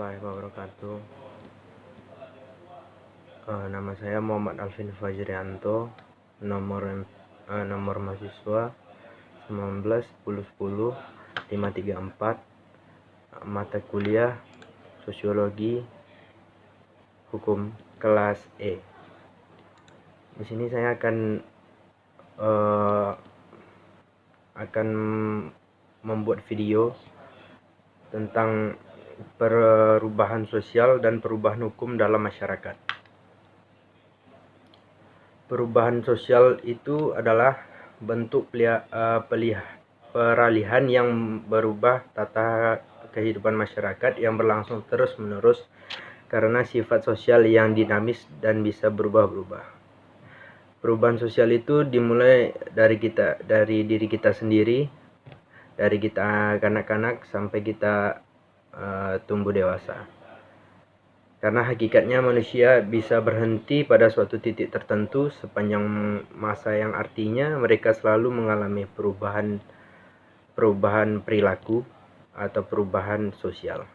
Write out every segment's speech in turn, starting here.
warahmatullahi wabarakatuh. Nama saya Muhammad Alvin Fajrianto. Nomor mahasiswa 19 10 10 534. Mata kuliah Sosiologi Hukum kelas E. Di sini saya akan membuat video tentang perubahan sosial dan perubahan hukum dalam masyarakat. Perubahan sosial itu adalah bentuk peralihan yang berubah tata kehidupan masyarakat yang berlangsung terus-menerus karena sifat sosial yang dinamis dan bisa berubah-ubah. Perubahan sosial itu dimulai dari diri kita sendiri, dari kita kanak-kanak sampai kita tumbuh dewasa. Karena hakikatnya manusia bisa berhenti pada suatu titik tertentu sepanjang masa yang artinya mereka selalu mengalami perubahan perilaku atau perubahan sosial.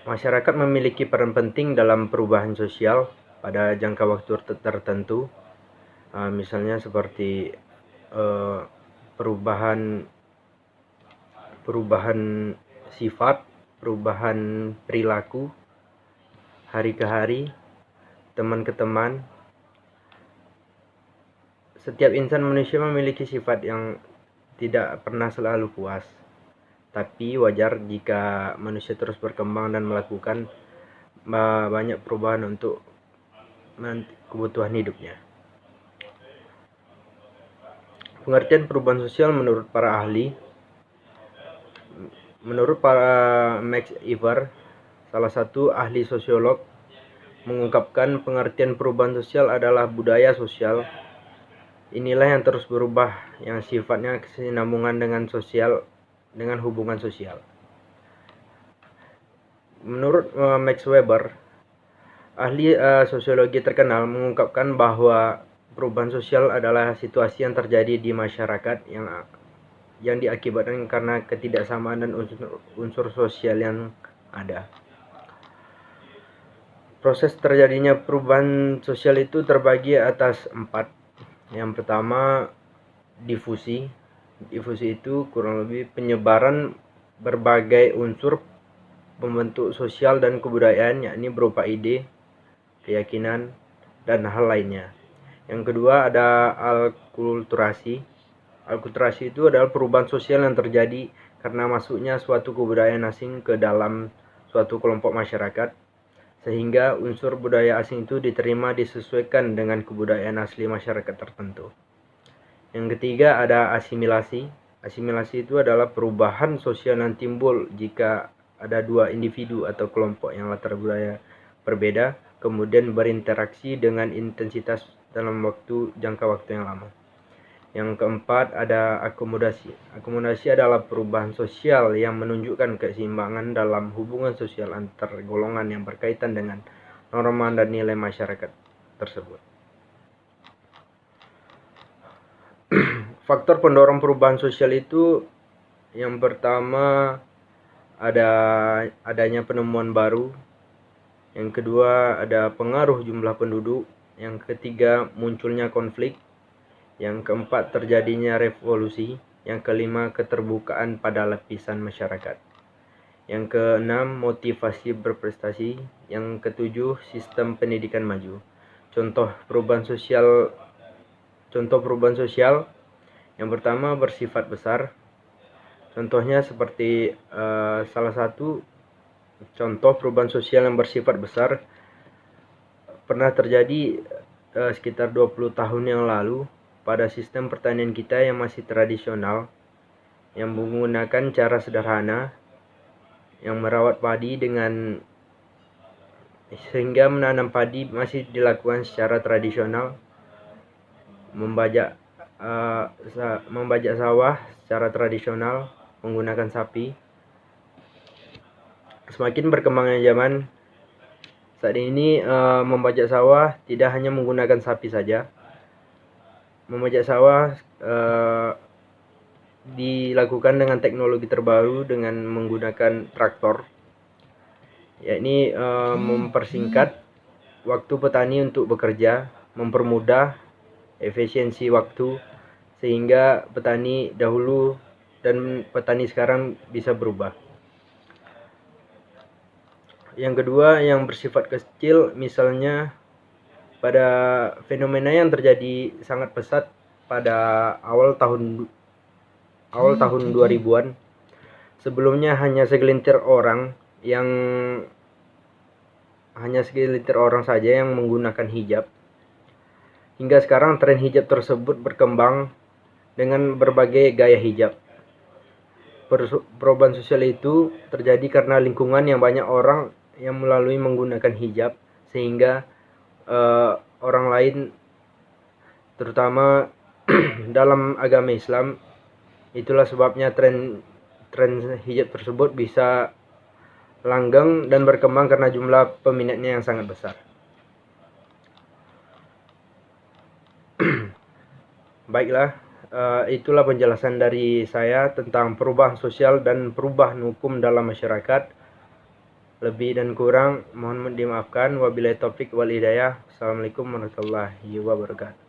Masyarakat memiliki peran penting dalam perubahan sosial pada jangka waktu tertentu, misalnya seperti perubahan sifat, perubahan perilaku hari ke hari, teman ke teman. Setiap insan manusia memiliki sifat yang tidak pernah selalu puas, tapi wajar jika manusia terus berkembang dan melakukan banyak perubahan untuk kebutuhan hidupnya. Pengertian perubahan sosial menurut para ahli. Menurut para Max Weber, salah satu ahli sosiolog, mengungkapkan pengertian perubahan sosial adalah budaya sosial. Inilah yang terus berubah, yang sifatnya kesinambungan dengan hubungan sosial. Menurut Max Weber, ahli sosiologi terkenal, mengungkapkan bahwa perubahan sosial adalah situasi yang terjadi di masyarakat yang diakibatkan karena ketidaksamaan dan unsur sosial yang ada. Proses terjadinya perubahan sosial itu terbagi atas 4. Yang pertama, difusi. Difusi itu kurang lebih penyebaran berbagai unsur pembentuk sosial dan kebudayaan, yakni berupa ide, keyakinan, dan hal lainnya. Yang kedua ada alkulturasi. Alkulturasi itu adalah perubahan sosial yang terjadi karena masuknya suatu kebudayaan asing ke dalam suatu kelompok masyarakat, sehingga unsur budaya asing itu disesuaikan dengan kebudayaan asli masyarakat tertentu. Yang ketiga ada asimilasi. Asimilasi itu adalah perubahan sosial yang timbul jika ada dua individu atau kelompok yang latar budaya berbeda, kemudian berinteraksi dengan intensitas dalam jangka waktu yang lama. Yang keempat ada akomodasi. Akomodasi adalah perubahan sosial yang menunjukkan keseimbangan dalam hubungan sosial antar golongan yang berkaitan dengan norma dan nilai masyarakat tersebut. Faktor pendorong perubahan sosial itu yang pertama adanya penemuan baru. Yang kedua ada pengaruh jumlah penduduk. Yang ketiga munculnya konflik. Yang keempat terjadinya revolusi. Yang kelima keterbukaan pada lapisan masyarakat. Yang keenam motivasi berprestasi. Yang ketujuh sistem pendidikan maju. Contoh perubahan sosial yang pertama bersifat besar. Contohnya seperti salah satu contoh perubahan sosial yang bersifat besar pernah terjadi sekitar 20 tahun yang lalu pada sistem pertanian kita yang masih tradisional, yang menggunakan cara sederhana, yang merawat padi sehingga menanam padi masih dilakukan secara tradisional, membajak sawah secara tradisional menggunakan sapi. Semakin berkembangnya zaman, saat ini membajak sawah tidak hanya menggunakan sapi saja. Membajak sawah dilakukan dengan teknologi terbaru dengan menggunakan traktor. yakni mempersingkat waktu petani untuk bekerja, mempermudah efisiensi waktu, sehingga petani dahulu dan petani sekarang bisa berubah. Yang kedua, yang bersifat kecil, misalnya pada fenomena yang terjadi sangat pesat pada awal tahun 2000-an. Sebelumnya hanya segelintir orang saja yang menggunakan hijab. Hingga sekarang tren hijab tersebut berkembang dengan berbagai gaya hijab. Perubahan sosial itu terjadi karena lingkungan yang banyak orang yang melalui menggunakan hijab, sehingga orang lain, terutama dalam agama Islam, itulah sebabnya tren hijab tersebut bisa langgeng dan berkembang karena jumlah peminatnya yang sangat besar. Baiklah, itulah penjelasan dari saya tentang perubahan sosial dan perubahan hukum dalam masyarakat. Lebih dan kurang mohon dimaafkan. Wabillahi taufik wal hidayah. Assalamualaikum warahmatullahi wabarakatuh.